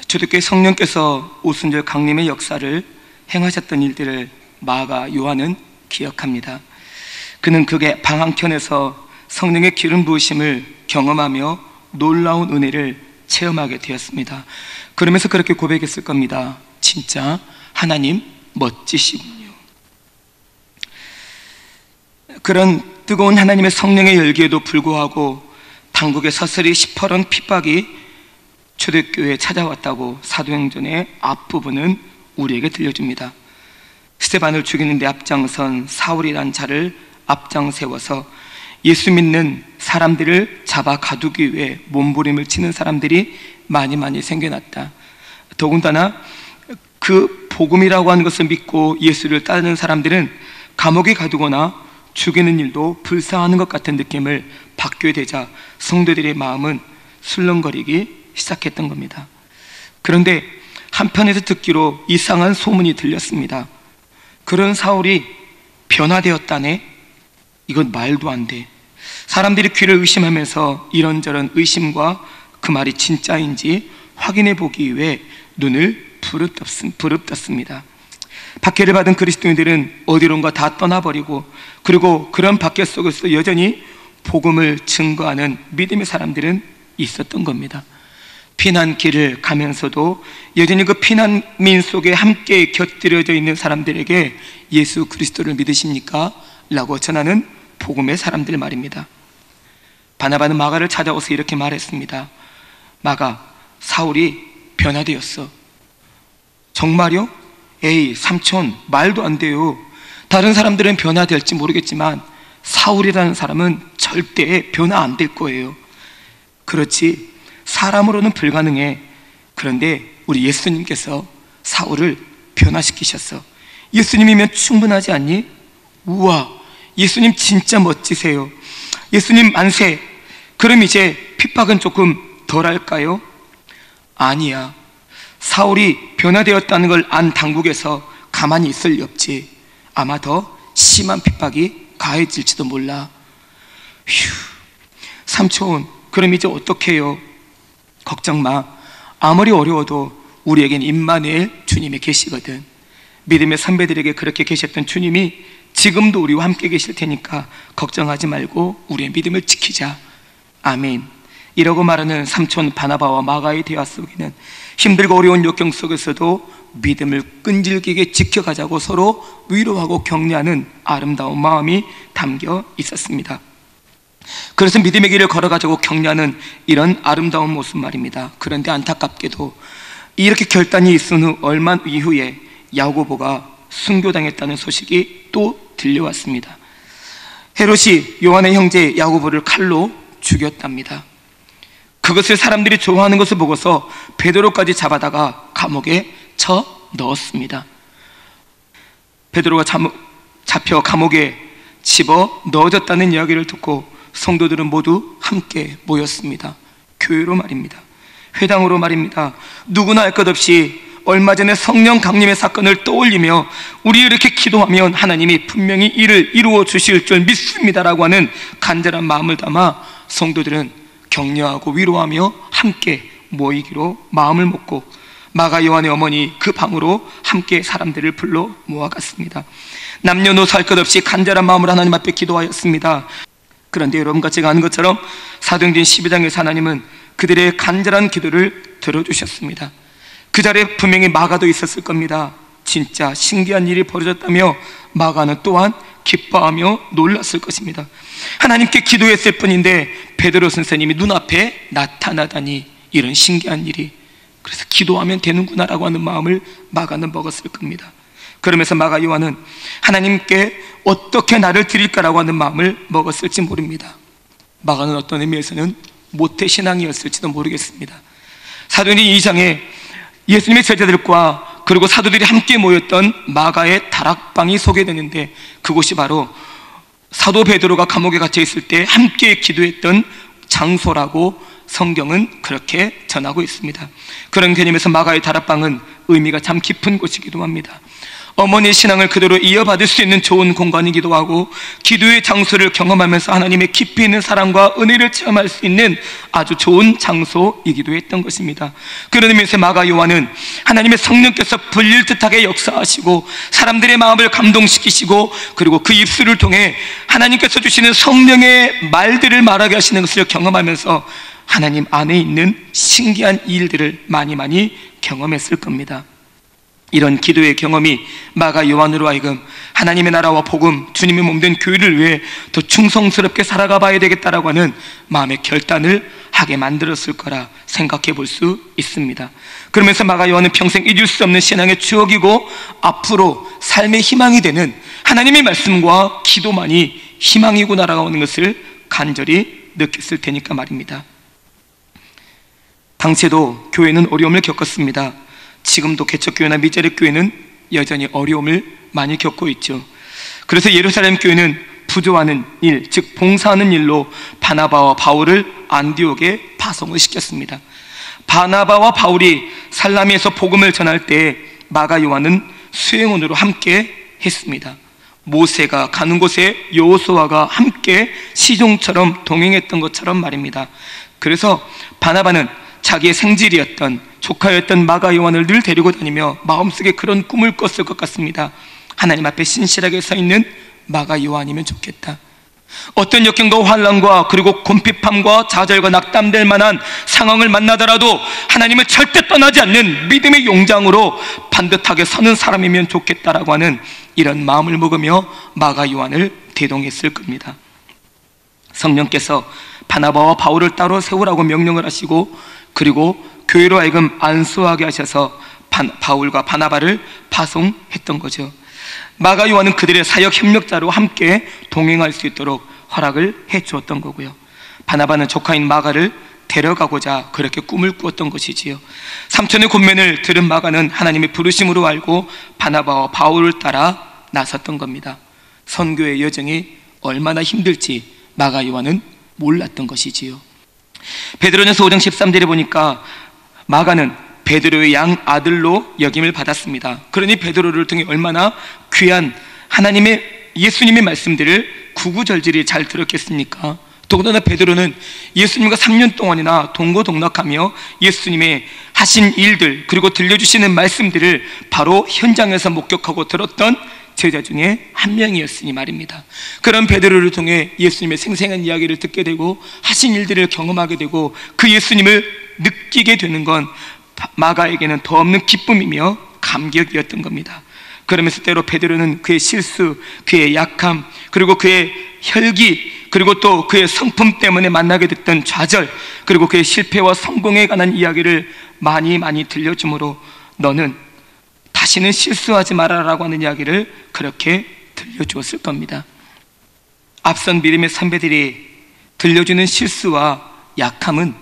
초대교회 성령께서 오순절 강림의 역사를 행하셨던 일들을 마가 요한은 기억합니다. 그는 그게 방 한켠에서 성령의 기름 부으심을 경험하며 놀라운 은혜를 체험하게 되었습니다. 그러면서 그렇게 고백했을 겁니다. 진짜 하나님 멋지시군요. 그런 뜨거운 하나님의 성령의 열기에도 불구하고 당국의 서슬이 시퍼런 핍박이 초대교회에 찾아왔다고 사도행전의 앞부분은 우리에게 들려줍니다. 스데반을 죽이는 데 앞장선 사울이란 자를 앞장 세워서 예수 믿는 사람들을 잡아 가두기 위해 몸부림을 치는 사람들이 많이 생겨났다. 더군다나 그 복음이라고 하는 것을 믿고 예수를 따르는 사람들은 감옥에 가두거나 죽이는 일도 불쌍하는 것 같은 느낌을 받게 되자 성도들의 마음은 술렁거리기 시작했던 겁니다. 그런데 한편에서 듣기로 이상한 소문이 들렸습니다. 그런 사울이 변화되었다네? 이건 말도 안 돼. 사람들이 귀를 의심하면서 이런저런 의심과 그 말이 진짜인지 확인해 보기 위해 눈을 부릅떴습니다. 박해를 받은 그리스도인들은 어디론가 다 떠나버리고, 그리고 그런 박해 속에서 여전히 복음을 증거하는 믿음의 사람들은 있었던 겁니다. 피난길을 가면서도 여전히 그 피난민 속에 함께 곁들여져 있는 사람들에게 예수 그리스도를 믿으십니까? 라고 전하는 복음의 사람들 말입니다. 바나바는 마가를 찾아와서 이렇게 말했습니다. 마가, 사울이 변화되었어. 정말요? 에이, 삼촌, 말도 안 돼요. 다른 사람들은 변화될지 모르겠지만 사울이라는 사람은 절대 변화 안 될 거예요. 그렇지, 사람으로는 불가능해. 그런데 우리 예수님께서 사울을 변화시키셨어. 예수님이면 충분하지 않니? 우와, 예수님 진짜 멋지세요. 예수님 만세. 그럼 이제 핍박은 조금 덜할까요? 아니야. 사울이 변화되었다는 걸 안 당국에서 가만히 있을 리 없지. 아마 더 심한 핍박이 가해질지도 몰라. 휴, 삼촌, 그럼 이제 어떡해요? 걱정 마. 아무리 어려워도 우리에겐 임마누엘 주님이 계시거든. 믿음의 선배들에게 그렇게 계셨던 주님이 지금도 우리와 함께 계실 테니까 걱정하지 말고 우리의 믿음을 지키자. 아멘. 이러고 말하는 삼촌 바나바와 마가의 대화 속에는 힘들고 어려운 역경 속에서도 믿음을 끈질기게 지켜가자고 서로 위로하고 격려하는 아름다운 마음이 담겨 있었습니다. 그래서 믿음의 길을 걸어가자고 격려하는 이런 아름다운 모습 말입니다. 그런데 안타깝게도 이렇게 결단이 있은 후 얼마 이후에 야고보가 순교당했다는 소식이 또 들려왔습니다. 헤롯이 요한의 형제 야고보를 칼로 죽였답니다. 그것을 사람들이 좋아하는 것을 보고서 베드로까지 잡아다가 감옥에 쳐 넣었습니다. 베드로가 잡혀 감옥에 집어 넣어졌다는 이야기를 듣고 성도들은 모두 함께 모였습니다. 교회로 말입니다. 회당으로 말입니다. 누구나 할 것 없이 얼마 전에 성령 강림의 사건을 떠올리며 우리 이렇게 기도하면 하나님이 분명히 이를 이루어 주실 줄 믿습니다라고 하는 간절한 마음을 담아 성도들은 격려하고 위로하며 함께 모이기로 마음을 먹고 마가 요한의 어머니 그 방으로 함께 사람들을 불러 모아갔습니다. 남녀노소 할 것 없이 간절한 마음으로 하나님 앞에 기도하였습니다. 그런데 여러분과 제가 아는 것처럼 사도행전 12장에서 하나님은 그들의 간절한 기도를 들어주셨습니다. 그 자리에 분명히 마가도 있었을 겁니다. 진짜 신기한 일이 벌어졌다며 마가는 또한 기뻐하며 놀랐을 것입니다. 하나님께 기도했을 뿐인데 베드로 선생님이 눈앞에 나타나다니, 이런 신기한 일이. 그래서 기도하면 되는구나라고 하는 마음을 마가는 먹었을 겁니다. 그러면서 마가 요한은 하나님께 어떻게 나를 드릴까라고 하는 마음을 먹었을지 모릅니다. 마가는 어떤 의미에서는 모태신앙이었을지도 모르겠습니다. 사도행전 2장에 예수님의 제자들과 그리고 사도들이 함께 모였던 마가의 다락방이 소개되는데, 그곳이 바로 사도 베드로가 감옥에 갇혀 있을 때 함께 기도했던 장소라고 성경은 그렇게 전하고 있습니다. 그런 개념에서 마가의 다락방은 의미가 참 깊은 곳이기도 합니다. 어머니의 신앙을 그대로 이어받을 수 있는 좋은 공간이기도 하고, 기도의 장소를 경험하면서 하나님의 깊이 있는 사랑과 은혜를 체험할 수 있는 아주 좋은 장소이기도 했던 것입니다. 그런 의미에서 마가 요한은 하나님의 성령께서 불릴듯하게 역사하시고 사람들의 마음을 감동시키시고, 그리고 그 입술을 통해 하나님께서 주시는 성령의 말들을 말하게 하시는 것을 경험하면서 하나님 안에 있는 신기한 일들을 많이 경험했을 겁니다. 이런 기도의 경험이 마가 요한으로 하여금 하나님의 나라와 복음, 주님의 몸된 교회를 위해 더 충성스럽게 살아가 봐야 되겠다라고 하는 마음의 결단을 하게 만들었을 거라 생각해 볼 수 있습니다. 그러면서 마가 요한은 평생 잊을 수 없는 신앙의 추억이고 앞으로 삶의 희망이 되는 하나님의 말씀과 기도만이 희망이구나라고 하는 것을 간절히 느꼈을 테니까 말입니다. 당시에도 교회는 어려움을 겪었습니다. 지금도 개척교회나 미자립교회는 여전히 어려움을 많이 겪고 있죠. 그래서 예루살렘 교회는 부조하는 일, 즉 봉사하는 일로 바나바와 바울을 안디옥에 파송을 시켰습니다. 바나바와 바울이 살라미에서 복음을 전할 때 마가 요한은 수행원으로 함께 했습니다. 모세가 가는 곳에 여호수아가 함께 시종처럼 동행했던 것처럼 말입니다. 그래서 바나바는 자기의 생질이었던 조카였던 마가 요한을 늘 데리고 다니며 마음속에 그런 꿈을 꿨을 것 같습니다. 하나님 앞에 신실하게 서 있는 마가 요한이면 좋겠다. 어떤 역경과 환난과 그리고 곤핍함과 좌절과 낙담될 만한 상황을 만나더라도 하나님을 절대 떠나지 않는 믿음의 용장으로 반듯하게 서는 사람이면 좋겠다라고 하는 이런 마음을 먹으며 마가 요한을 대동했을 겁니다. 성령께서 바나바와 바울을 따로 세우라고 명령을 하시고, 그리고 교회로 하여금 안수하게 하셔서 바울과 바나바를 파송했던 거죠. 마가 요한은 그들의 사역 협력자로 함께 동행할 수 있도록 허락을 해 주었던 거고요. 바나바는 조카인 마가를 데려가고자 그렇게 꿈을 꾸었던 것이지요. 삼촌의 권면을 들은 마가는 하나님의 부르심으로 알고 바나바와 바울을 따라 나섰던 겁니다. 선교의 여정이 얼마나 힘들지 마가 요한은 몰랐던 것이지요. 베드로전서 5장 13절에 보니까 마가는 베드로의 양 아들로 여김을 받았습니다. 그러니 베드로를 통해 얼마나 귀한 하나님의 예수님의 말씀들을 구구절절히 잘 들었겠습니까? 더군다나 베드로는 예수님과 3년 동안이나 동고동락하며 예수님의 하신 일들, 그리고 들려주시는 말씀들을 바로 현장에서 목격하고 들었던 제자 중에 한 명이었으니 말입니다. 그런 베드로를 통해 예수님의 생생한 이야기를 듣게 되고 하신 일들을 경험하게 되고 그 예수님을 느끼게 되는 건 마가에게는 더 없는 기쁨이며 감격이었던 겁니다. 그러면서 때로 베드로는 그의 실수, 그의 약함, 그리고 그의 혈기, 그리고 또 그의 성품 때문에 만나게 됐던 좌절, 그리고 그의 실패와 성공에 관한 이야기를 많이 들려주므로 너는 다시는 실수하지 말아라라고 하는 이야기를 그렇게 들려주었을 겁니다. 앞선 믿음의 선배들이 들려주는 실수와 약함은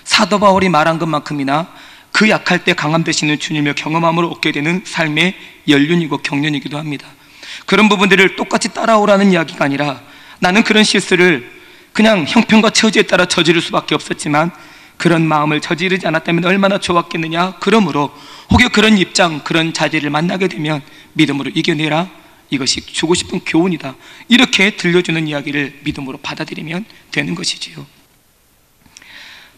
사도 바울이 말한 것만큼이나 그 약할 때 강함 되시는 주님을 경험함으로 얻게 되는 삶의 연륜이고 경륜이기도 합니다. 그런 부분들을 똑같이 따라오라는 이야기가 아니라 나는 그런 실수를 그냥 형편과 처지에 따라 저지를 수밖에 없었지만 그런 마음을 저지르지 않았다면 얼마나 좋았겠느냐. 그러므로 혹여 그런 입장, 그런 자질을 만나게 되면 믿음으로 이겨내라. 이것이 주고 싶은 교훈이다. 이렇게 들려주는 이야기를 믿음으로 받아들이면 되는 것이지요.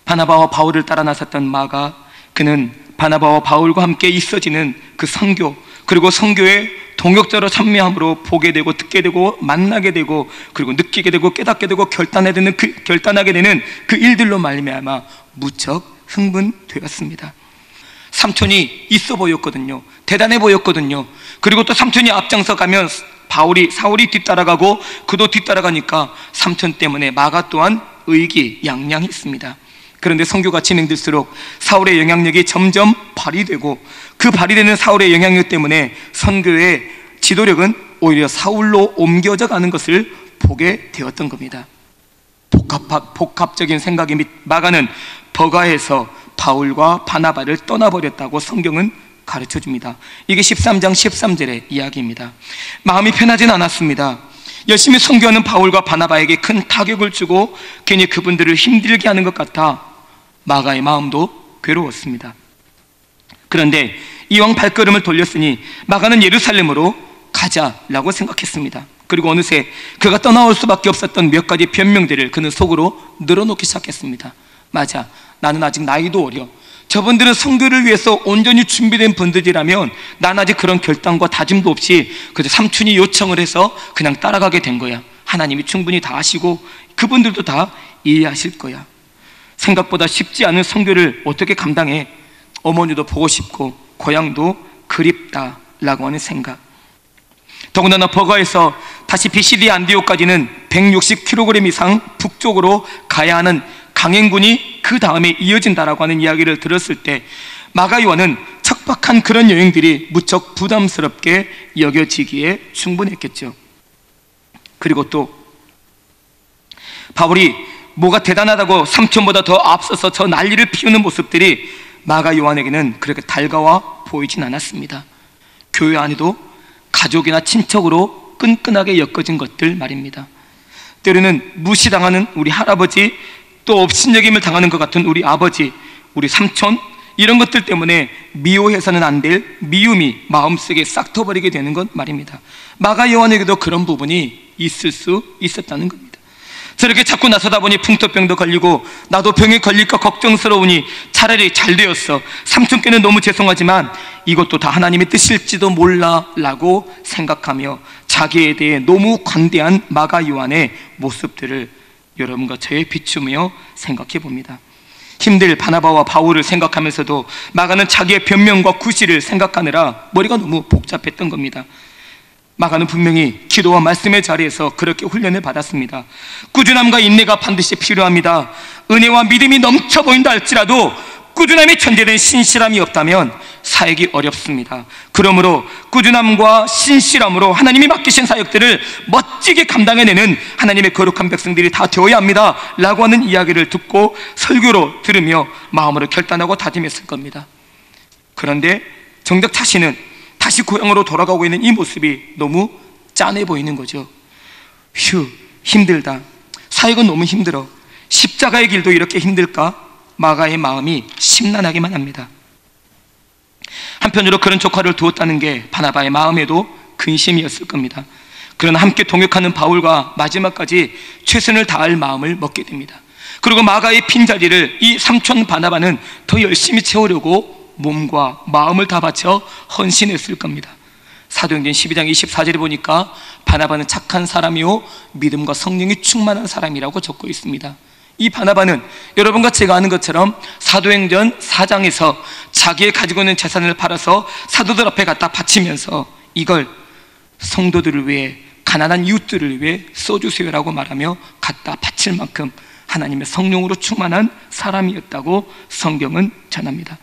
바나바와 바울을 따라 나섰던 마가, 그는 바나바와 바울과 함께 있어지는 그 선교, 그리고 선교에 동역자로 참여함으로 보게 되고 듣게 되고 만나게 되고 그리고 느끼게 되고 깨닫게 되고 결단하게 되는 그 일들로 말미암아 무척 흥분되었습니다. 삼촌이 있어 보였거든요. 대단해 보였거든요. 그리고 또 삼촌이 앞장서 가면 사울이 뒤따라가고 그도 뒤따라가니까 삼촌 때문에 마가 또한 의기양양했습니다. 그런데 선교가 진행될수록 사울의 영향력이 점점 발휘되고 그 발휘되는 사울의 영향력 때문에 선교의 지도력은 오히려 사울로 옮겨져 가는 것을 보게 되었던 겁니다. 복합적인 생각이 및 마가는 버가에서 바울과 바나바를 떠나버렸다고 성경은 가르쳐줍니다. 이게 13장 13절의 이야기입니다. 마음이 편하진 않았습니다. 열심히 선교하는 바울과 바나바에게 큰 타격을 주고 괜히 그분들을 힘들게 하는 것 같아 마가의 마음도 괴로웠습니다. 그런데 이왕 발걸음을 돌렸으니 마가는 예루살렘으로 가자라고 생각했습니다. 그리고 어느새 그가 떠나올 수밖에 없었던 몇 가지 변명들을 그는 속으로 늘어놓기 시작했습니다. 맞아, 나는 아직 나이도 어려. 저분들은 선교를 위해서 온전히 준비된 분들이라면 난 아직 그런 결단과 다짐도 없이 그저 삼촌이 요청을 해서 그냥 따라가게 된 거야. 하나님이 충분히 다 아시고 그분들도 다 이해하실 거야. 생각보다 쉽지 않은 선교를 어떻게 감당해? 어머니도 보고 싶고 고향도 그립다라고 하는 생각. 더군다나 버가에서 다시 비시디 안디옥까지는 160km 이상 북쪽으로 가야 하는 강행군이 그 다음에 이어진다라고 하는 이야기를 들었을 때 마가 요한은 척박한 그런 여행들이 무척 부담스럽게 여겨지기에 충분했겠죠. 그리고 또 바울이 뭐가 대단하다고 삼촌보다 더 앞서서 저 난리를 피우는 모습들이 마가 요한에게는 그렇게 달가워 보이진 않았습니다. 교회 안에도 가족이나 친척으로 끈끈하게 엮어진 것들 말입니다. 때로는 무시당하는 우리 할아버지, 또 업신여김을 당하는 것 같은 우리 아버지, 우리 삼촌, 이런 것들 때문에 미워해서는 안 될 미움이 마음속에 싹 터버리게 되는 것 말입니다. 마가 요한에게도 그런 부분이 있을 수 있었다는 겁니다. 저렇게 자꾸 나서다 보니 풍토병도 걸리고 나도 병에 걸릴까 걱정스러우니 차라리 잘 되었어. 삼촌께는 너무 죄송하지만 이것도 다 하나님의 뜻일지도 몰라 라고 생각하며 자기에 대해 너무 관대한 마가 요한의 모습들을 여러분과 저에 비추며 생각해 봅니다. 힘들 바나바와 바울을 생각하면서도 마가는 자기의 변명과 구실을 생각하느라 머리가 너무 복잡했던 겁니다. 마가는 분명히 기도와 말씀의 자리에서 그렇게 훈련을 받았습니다. 꾸준함과 인내가 반드시 필요합니다. 은혜와 믿음이 넘쳐 보인다 할지라도 꾸준함이 전제된 신실함이 없다면 사역이 어렵습니다. 그러므로 꾸준함과 신실함으로 하나님이 맡기신 사역들을 멋지게 감당해내는 하나님의 거룩한 백성들이 다 되어야 합니다 라고 하는 이야기를 듣고 설교로 들으며 마음으로 결단하고 다짐했을 겁니다. 그런데 정작 자신은 다시 고향으로 돌아가고 있는 이 모습이 너무 짠해 보이는 거죠. 휴, 힘들다. 사역은 너무 힘들어. 십자가의 길도 이렇게 힘들까? 마가의 마음이 심란하기만 합니다. 한편으로 그런 조카를 두었다는 게 바나바의 마음에도 근심이었을 겁니다. 그러나 함께 동역하는 바울과 마지막까지 최선을 다할 마음을 먹게 됩니다. 그리고 마가의 빈자리를 이 삼촌 바나바는 더 열심히 채우려고 몸과 마음을 다 바쳐 헌신했을 겁니다. 사도행전 12장 24절에 보니까 바나바는 착한 사람이요 믿음과 성령이 충만한 사람이라고 적고 있습니다. 이 바나바는 여러분과 제가 아는 것처럼 사도행전 4장에서 자기의 가지고 있는 재산을 팔아서 사도들 앞에 갖다 바치면서 이걸 성도들을 위해, 가난한 이웃들을 위해 써주세요라고 말하며 갖다 바칠 만큼 하나님의 성령으로 충만한 사람이었다고 성경은 전합니다.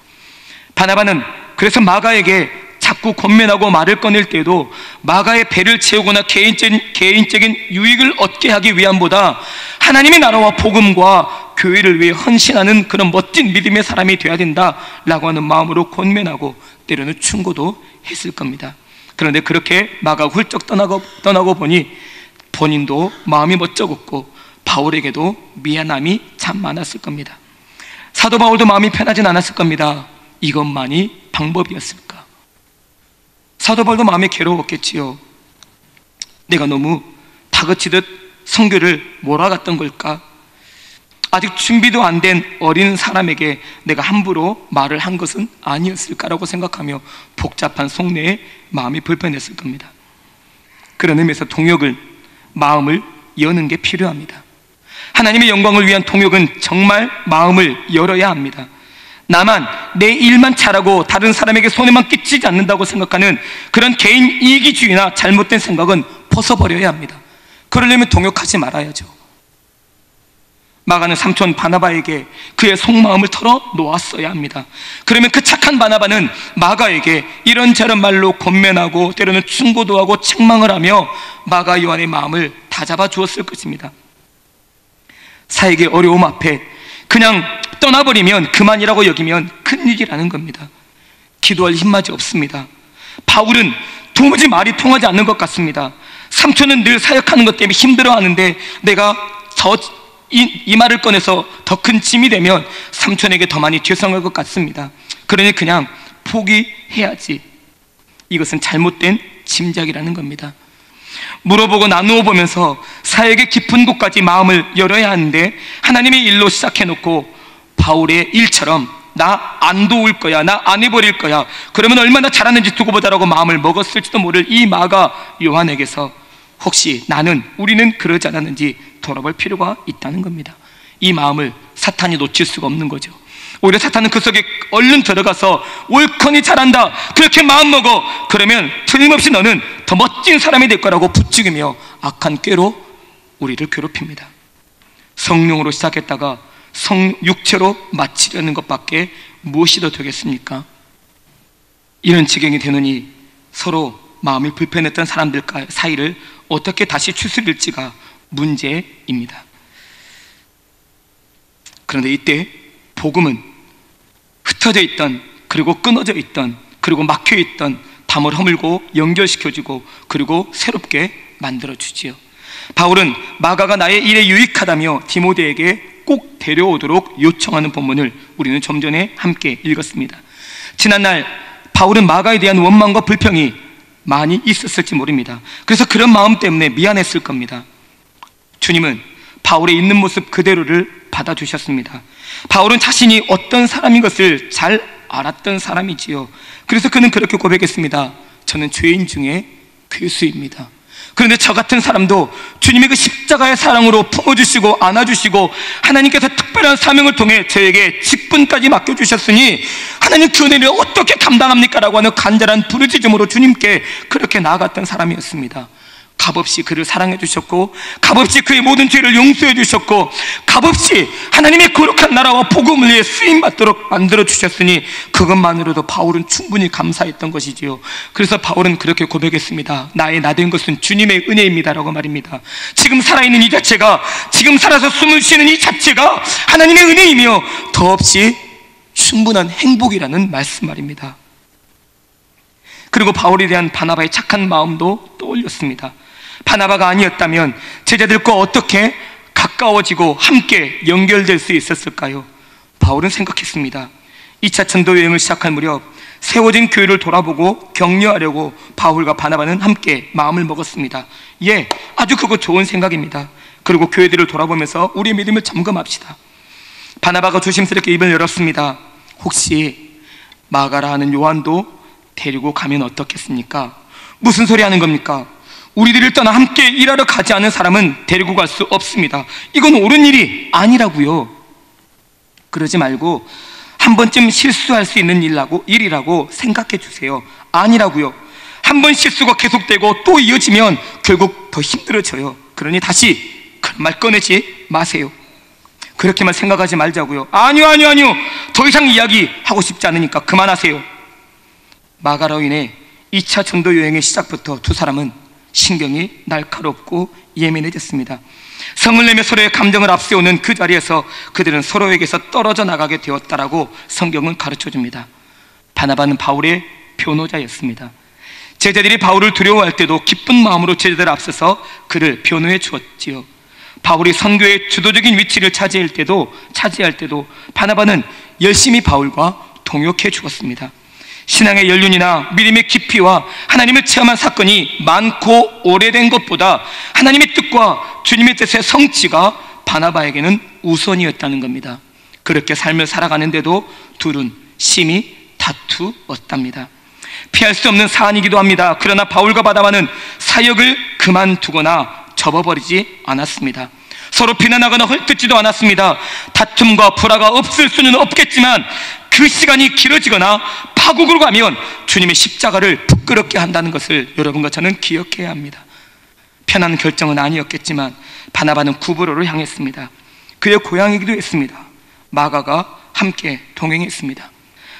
바나바는 그래서 마가에게 자꾸 권면하고 말을 꺼낼 때에도 마가의 배를 채우거나 개인적인 유익을 얻게 하기 위함보다 하나님의 나라와 복음과 교회를 위해 헌신하는 그런 멋진 믿음의 사람이 되어야 된다라고 하는 마음으로 권면하고 때로는 충고도 했을 겁니다. 그런데 그렇게 마가가 훌쩍 떠나고 보니 본인도 마음이 멋쩍었고 바울에게도 미안함이 참 많았을 겁니다. 사도 바울도 마음이 편하진 않았을 겁니다. 이것만이 방법이었을까? 사도 바울도 마음이 괴로웠겠지요. 내가 너무 다그치듯 선교를 몰아갔던 걸까? 아직 준비도 안 된 어린 사람에게 내가 함부로 말을 한 것은 아니었을까라고 생각하며 복잡한 속내에 마음이 불편했을 겁니다. 그런 의미에서 동역을, 마음을 여는 게 필요합니다. 하나님의 영광을 위한 동역은 정말 마음을 열어야 합니다. 나만, 내 일만 잘하고 다른 사람에게 손해만 끼치지 않는다고 생각하는 그런 개인 이기주의나 잘못된 생각은 벗어버려야 합니다. 그러려면 동역하지 말아야죠. 마가는 삼촌 바나바에게 그의 속마음을 털어 놓았어야 합니다. 그러면 그 착한 바나바는 마가에게 이런저런 말로 권면하고 때로는 충고도 하고 책망을 하며 마가 요한의 마음을 다잡아 주었을 것입니다. 사역의 어려움 앞에 그냥 떠나버리면, 그만이라고 여기면 큰일이라는 겁니다. 기도할 힘마저 없습니다. 바울은 도무지 말이 통하지 않는 것 같습니다. 삼촌은 늘 사역하는 것 때문에 힘들어하는데 내가 이 말을 꺼내서 더 큰 짐이 되면 삼촌에게 더 많이 죄송할 것 같습니다. 그러니 그냥 포기해야지. 이것은 잘못된 짐작이라는 겁니다. 물어보고 나누어 보면서 사역의 깊은 곳까지 마음을 열어야 하는데 하나님의 일로 시작해놓고 바울의 일처럼 나 안 도울 거야, 나 안 해버릴 거야, 그러면 얼마나 잘하는지 두고 보자라고 마음을 먹었을지도 모를 이 마가 요한에게서 혹시 우리는 그러지 않았는지 돌아볼 필요가 있다는 겁니다. 이 마음을 사탄이 놓칠 수가 없는 거죠. 오히려 사탄은 그 속에 얼른 들어가서 옳거니 잘한다, 그렇게 마음먹어, 그러면 틀림없이 너는 더 멋진 사람이 될 거라고 부추기며 악한 꾀로 우리를 괴롭힙니다. 성령으로 시작했다가 육체로 마치려는 것밖에 무엇이 더 되겠습니까? 이런 지경이 되느니 서로 마음이 불편했던 사람들 사이를 어떻게 다시 추스릴지가 문제입니다. 그런데 이때 복음은 흩어져 있던, 그리고 끊어져 있던, 그리고 막혀 있던 담을 허물고 연결시켜주고 그리고 새롭게 만들어주지요. 바울은 마가가 나의 일에 유익하다며 디모데에게 꼭 데려오도록 요청하는 본문을 우리는 좀 전에 함께 읽었습니다. 지난날 바울은 마가에 대한 원망과 불평이 많이 있었을지 모릅니다. 그래서 그런 마음 때문에 미안했을 겁니다. 주님은 바울의 있는 모습 그대로를 받아주셨습니다. 바울은 자신이 어떤 사람인 것을 잘 알았던 사람이지요. 그래서 그는 그렇게 고백했습니다. 저는 죄인 중에 괴수입니다. 그런데 저 같은 사람도 주님의 그 십자가의 사랑으로 품어주시고 안아주시고 하나님께서 특별한 사명을 통해 저에게 직분까지 맡겨주셨으니 하나님 그 은혜를 어떻게 감당합니까? 라고 하는 간절한 부르짖음으로 주님께 그렇게 나아갔던 사람이었습니다. 값없이 그를 사랑해 주셨고, 값없이 그의 모든 죄를 용서해 주셨고, 값없이 하나님의 거룩한 나라와 복음을 위해 쓰임받도록 만들어 주셨으니 그것만으로도 바울은 충분히 감사했던 것이지요. 그래서 바울은 그렇게 고백했습니다. 나의 나된 것은 주님의 은혜입니다 라고 말입니다. 지금 살아있는 이 자체가, 지금 살아서 숨을 쉬는 이 자체가 하나님의 은혜이며 더없이 충분한 행복이라는 말씀 말입니다. 그리고 바울에 대한 바나바의 착한 마음도 떠올렸습니다. 바나바가 아니었다면 제자들과 어떻게 가까워지고 함께 연결될 수 있었을까요? 바울은 생각했습니다. 2차 전도 여행을 시작할 무렵 세워진 교회를 돌아보고 격려하려고 바울과 바나바는 함께 마음을 먹었습니다. 예, 아주 그거 좋은 생각입니다. 그리고 교회들을 돌아보면서 우리의 믿음을 점검합시다. 바나바가 조심스럽게 입을 열었습니다. 혹시 마가라 하는 요한도 데리고 가면 어떻겠습니까? 무슨 소리 하는 겁니까? 우리들을 떠나 함께 일하러 가지 않은 사람은 데리고 갈 수 없습니다. 이건 옳은 일이 아니라고요. 그러지 말고 한 번쯤 실수할 수 있는 일이라고 생각해 주세요. 아니라고요. 한 번 실수가 계속되고 또 이어지면 결국 더 힘들어져요. 그러니 다시 그런 말 꺼내지 마세요. 그렇게만 생각하지 말자고요. 아니요. 더 이상 이야기하고 싶지 않으니까 그만하세요. 마가로 인해 2차 전도 여행의 시작부터 두 사람은 신경이 날카롭고 예민해졌습니다. 성을 내며 서로의 감정을 앞세우는 그 자리에서 그들은 서로에게서 떨어져 나가게 되었다라고 성경은 가르쳐줍니다. 바나바는 바울의 변호자였습니다. 제자들이 바울을 두려워할 때도 기쁜 마음으로 제자들 앞서서 그를 변호해 주었지요. 바울이 선교의 주도적인 위치를 차지할 때도 바나바는 열심히 바울과 동역해 주었습니다. 신앙의 연륜이나 믿음의 깊이와 하나님을 체험한 사건이 많고 오래된 것보다 하나님의 뜻과 주님의 뜻의 성취가 바나바에게는 우선이었다는 겁니다. 그렇게 삶을 살아가는데도 둘은 심히 다투었답니다. 피할 수 없는 사안이기도 합니다. 그러나 바울과 바나바는 사역을 그만두거나 접어버리지 않았습니다. 서로 비난하거나 헐뜯지도 않았습니다. 다툼과 불화가 없을 수는 없겠지만 그 시간이 길어지거나 파국으로 가면 주님의 십자가를 부끄럽게 한다는 것을 여러분과 저는 기억해야 합니다. 편한 결정은 아니었겠지만 바나바는 구브로를 향했습니다. 그의 고향이기도 했습니다. 마가가 함께 동행했습니다.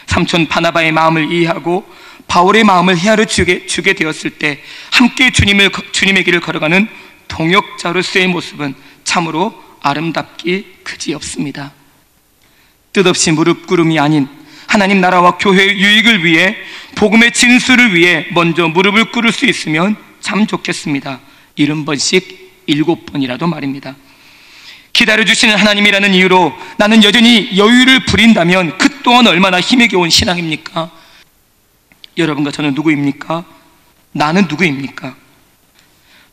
삼촌 바나바의 마음을 이해하고 바울의 마음을 헤아려 주게 되었을 때 함께 주님의 길을 걸어가는 동역자로서의 모습은 참으로 아름답기 그지없습니다. 뜻없이 무릎 꿇음이 아닌 하나님 나라와 교회의 유익을 위해 복음의 진수를 위해 먼저 무릎을 꿇을 수 있으면 참 좋겠습니다. 70번씩 7번이라도 말입니다. 기다려주시는 하나님이라는 이유로 나는 여전히 여유를 부린다면 그 또한 얼마나 힘에 겨운 신앙입니까? 여러분과 저는 누구입니까? 나는 누구입니까?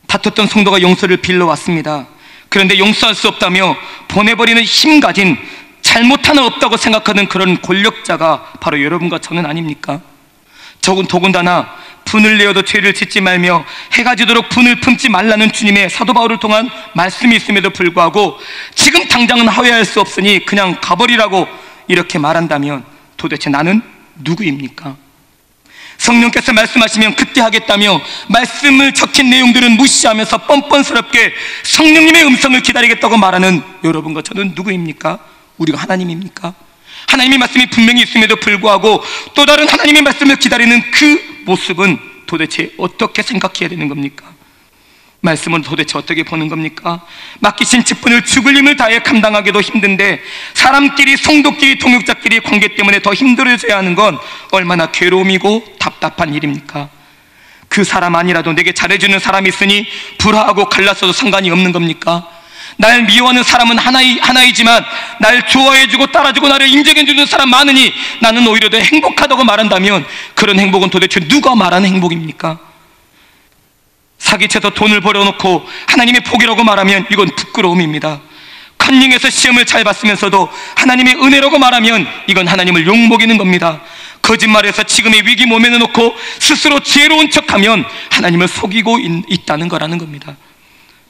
다퉜던 성도가 용서를 빌러왔습니다. 그런데 용서할 수 없다며 보내버리는 힘 가진, 잘못 하나 없다고 생각하는 그런 권력자가 바로 여러분과 저는 아닙니까? 더군다나 분을 내어도 죄를 짓지 말며 해가 지도록 분을 품지 말라는 주님의 사도 바울을 통한 말씀이 있음에도 불구하고 지금 당장은 하회할 수 없으니 그냥 가버리라고 이렇게 말한다면 도대체 나는 누구입니까? 성령께서 말씀하시면 그때 하겠다며 말씀을 적힌 내용들은 무시하면서 뻔뻔스럽게 성령님의 음성을 기다리겠다고 말하는 여러분과 저는 누구입니까? 우리가 하나님입니까? 하나님의 말씀이 분명히 있음에도 불구하고 또 다른 하나님의 말씀을 기다리는 그 모습은 도대체 어떻게 생각해야 되는 겁니까? 말씀은 도대체 어떻게 보는 겁니까? 맡기신 직분을 죽을 힘을 다해 감당하기도 힘든데 사람끼리, 성도끼리, 동역자끼리 관계 때문에 더 힘들어져야 하는 건 얼마나 괴로움이고 답답한 일입니까? 그 사람 아니라도 내게 잘해주는 사람이 있으니 불화하고 갈라서도 상관이 없는 겁니까? 날 미워하는 사람은 하나이지만 날 좋아해주고 따라주고 나를 인정해주는 사람 많으니 나는 오히려 더 행복하다고 말한다면 그런 행복은 도대체 누가 말하는 행복입니까? 사기쳐서 돈을 벌어놓고 하나님의 복이라고 말하면 이건 부끄러움입니다. 컨닝해서 시험을 잘 봤으면서도 하나님의 은혜라고 말하면 이건 하나님을 욕먹이는 겁니다. 거짓말해서 지금의 위기 모면에 놓고 스스로 지혜로운 척하면 하나님을 속이고 있다는 거라는 겁니다.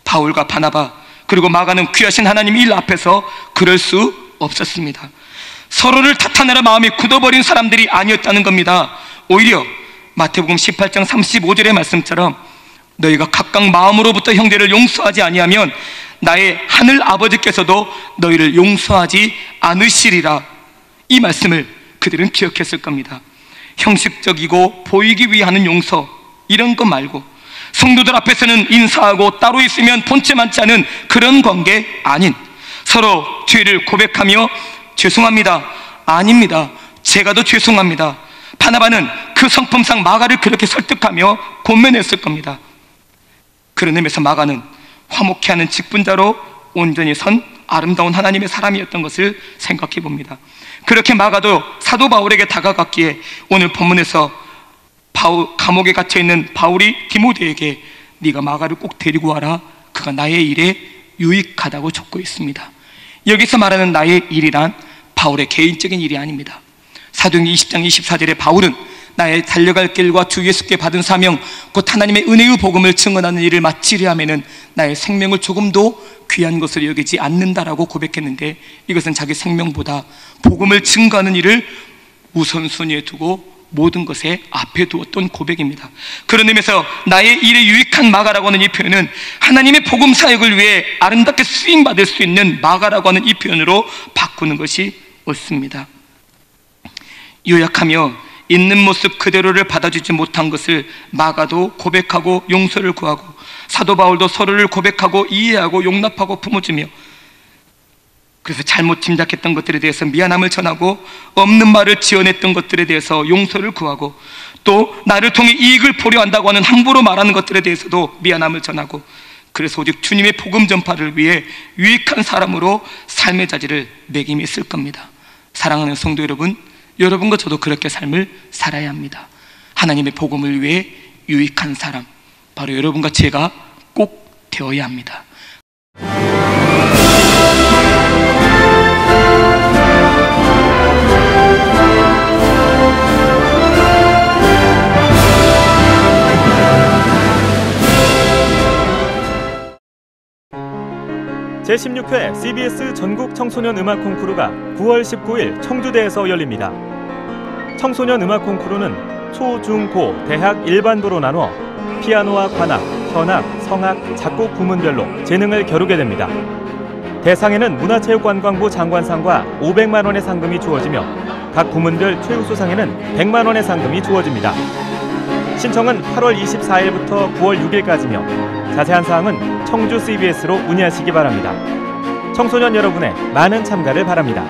바울과 바나바 그리고 마가는 귀하신 하나님 일 앞에서 그럴 수 없었습니다. 서로를 탓하느라 마음이 굳어버린 사람들이 아니었다는 겁니다. 오히려 마태복음 18장 35절의 말씀처럼 너희가 각각 마음으로부터 형제를 용서하지 아니하면 나의 하늘 아버지께서도 너희를 용서하지 않으시리라. 이 말씀을 그들은 기억했을 겁니다. 형식적이고 보이기 위하는 용서 이런 거 말고 성도들 앞에서는 인사하고 따로 있으면 본체 많지 않은 그런 관계 아닌 서로 죄를 고백하며 죄송합니다, 아닙니다, 제가 더 죄송합니다. 바나바는 그 성품상 마가를 그렇게 설득하며 권면했을 겁니다. 그런 의미에서 마가는 화목케 하는 직분자로 온전히 선 아름다운 하나님의 사람이었던 것을 생각해 봅니다. 그렇게 마가도 사도 바울에게 다가갔기에 오늘 본문에서 감옥에 갇혀있는 바울이 디모데에게 네가 마가를 꼭 데리고 와라, 그가 나의 일에 유익하다고 적고 있습니다. 여기서 말하는 나의 일이란 바울의 개인적인 일이 아닙니다. 사도행전 20장 24절에 바울은 나의 달려갈 길과 주 예수께 받은 사명 곧 하나님의 은혜의 복음을 증언하는 일을 마치려 하면은 나의 생명을 조금도 귀한 것으로 여기지 않는다라고 고백했는데 이것은 자기 생명보다 복음을 증거하는 일을 우선순위에 두고 모든 것에 앞에 두었던 고백입니다. 그런 의미에서 나의 일에 유익한 마가라고 하는 이 표현은 하나님의 복음 사역을 위해 아름답게 쓰임받을 수 있는 마가라고 하는 이 표현으로 바꾸는 것이 옳습니다. 요약하며 있는 모습 그대로를 받아주지 못한 것을 마가도 고백하고 용서를 구하고 사도 바울도 서로를 고백하고 이해하고 용납하고 품어주며 그래서 잘못 짐작했던 것들에 대해서 미안함을 전하고 없는 말을 지어냈던 것들에 대해서 용서를 구하고 또 나를 통해 이익을 보려 한다고 하는 함부로 말하는 것들에 대해서도 미안함을 전하고 그래서 오직 주님의 복음 전파를 위해 유익한 사람으로 삶의 자질을 매김했을 겁니다. 사랑하는 성도 여러분, 여러분과 저도 그렇게 삶을 살아야 합니다. 하나님의 복음을 위해 유익한 사람, 바로 여러분과 제가 꼭 되어야 합니다. 제16회 CBS 전국 청소년 음악 콩쿠르가 9월 19일 청주대에서 열립니다. 청소년 음악 콩쿠르는 초, 중, 고, 대학 일반부로 나눠 피아노와 관악, 현악, 성악, 작곡 부문별로 재능을 겨루게 됩니다. 대상에는 문화체육관광부 장관상과 500만 원의 상금이 주어지며 각 부문별 최우수상에는 100만 원의 상금이 주어집니다. 신청은 8월 24일부터 9월 6일까지며 자세한 사항은 청주 CBS로 문의하시기 바랍니다. 청소년 여러분의 많은 참가를 바랍니다.